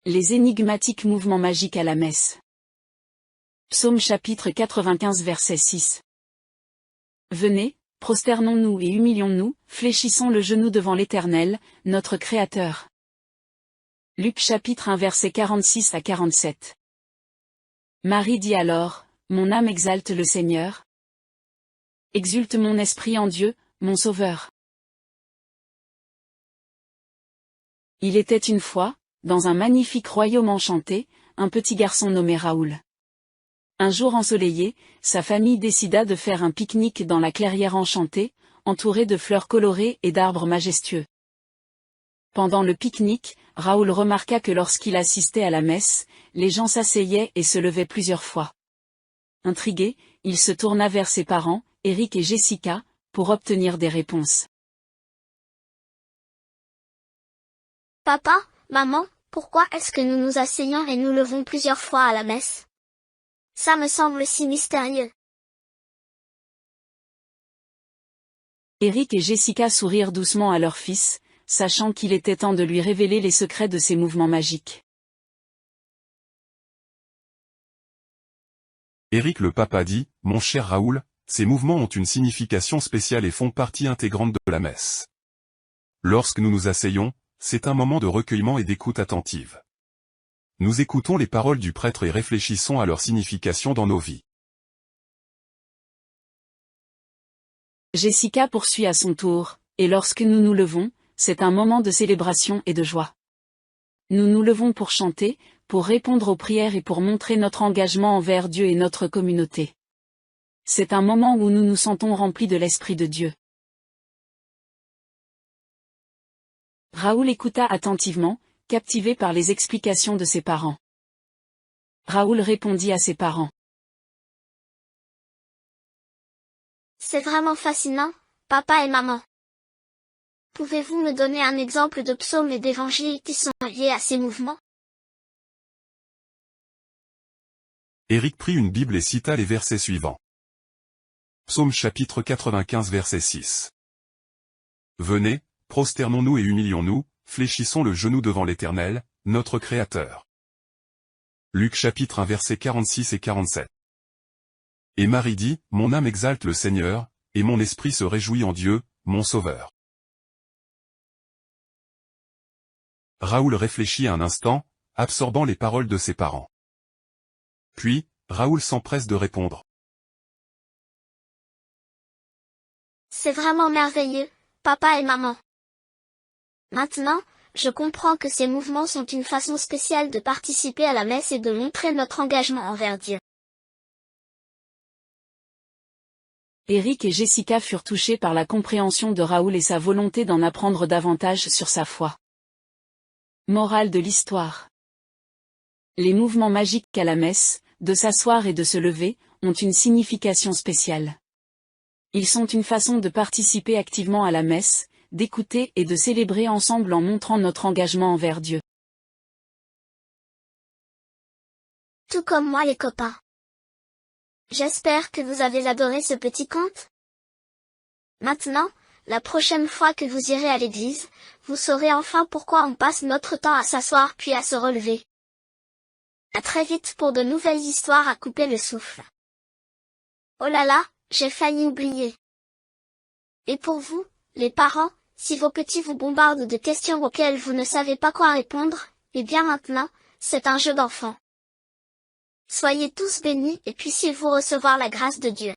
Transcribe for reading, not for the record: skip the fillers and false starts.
Les énigmatiques mouvements magiques à la messe. Psaume chapitre 95 verset 6. Venez, prosternons-nous et humilions-nous, fléchissons le genou devant l'Éternel, notre Créateur. Luc chapitre 1 verset 46 à 47. Marie dit alors, mon âme exalte le Seigneur. Exulte mon esprit en Dieu, mon Sauveur. Il était une fois, dans un magnifique royaume enchanté, un petit garçon nommé Raoul. Un jour ensoleillé, sa famille décida de faire un pique-nique dans la clairière enchantée, entourée de fleurs colorées et d'arbres majestueux. Pendant le pique-nique, Raoul remarqua que lorsqu'il assistait à la messe, les gens s'asseyaient et se levaient plusieurs fois. Intrigué, il se tourna vers ses parents, Eric et Jessica, pour obtenir des réponses. Papa, maman, pourquoi est-ce que nous nous asseyons et nous levons plusieurs fois à la messe? Ça me semble si mystérieux. Eric et Jessica sourirent doucement à leur fils, sachant qu'il était temps de lui révéler les secrets de ses mouvements magiques. Eric le papa dit, mon cher Raoul, ces mouvements ont une signification spéciale et font partie intégrante de la messe. Lorsque nous nous asseyons, c'est un moment de recueillement et d'écoute attentive. Nous écoutons les paroles du prêtre et réfléchissons à leur signification dans nos vies. Jessica poursuit à son tour, et lorsque nous nous levons, c'est un moment de célébration et de joie. Nous nous levons pour chanter, pour répondre aux prières et pour montrer notre engagement envers Dieu et notre communauté. C'est un moment où nous nous sentons remplis de l'Esprit de Dieu. Raoul écouta attentivement, captivé par les explications de ses parents. Raoul répondit à ses parents. C'est vraiment fascinant, papa et maman. Pouvez-vous me donner un exemple de psaume et d'évangile qui sont liés à ces mouvements? Eric prit une Bible et cita les versets suivants. Psaume chapitre 95 verset 6. Venez, prosternons-nous et humilions-nous, fléchissons le genou devant l'Éternel, notre Créateur. Luc chapitre 1 verset 46 et 47. Et Marie dit, mon âme exalte le Seigneur, et mon esprit se réjouit en Dieu, mon Sauveur. Raoul réfléchit un instant, absorbant les paroles de ses parents. Puis, Raoul s'empresse de répondre. C'est vraiment merveilleux, papa et maman. Maintenant, je comprends que ces mouvements sont une façon spéciale de participer à la messe et de montrer notre engagement envers Dieu. Eric et Jessica furent touchés par la compréhension de Raoul et sa volonté d'en apprendre davantage sur sa foi. Morale de l'histoire. Les mouvements magiques à la messe, de s'asseoir et de se lever, ont une signification spéciale. Ils sont une façon de participer activement à la messe, d'écouter et de célébrer ensemble en montrant notre engagement envers Dieu. Tout comme moi les copains. J'espère que vous avez adoré ce petit conte. Maintenant, la prochaine fois que vous irez à l'église, vous saurez enfin pourquoi on passe notre temps à s'asseoir puis à se relever. À très vite pour de nouvelles histoires à couper le souffle. Oh là là, j'ai failli oublier. Et pour vous, les parents, si vos petits vous bombardent de questions auxquelles vous ne savez pas quoi répondre, eh bien maintenant, c'est un jeu d'enfant. Soyez tous bénis et puissiez-vous recevoir la grâce de Dieu.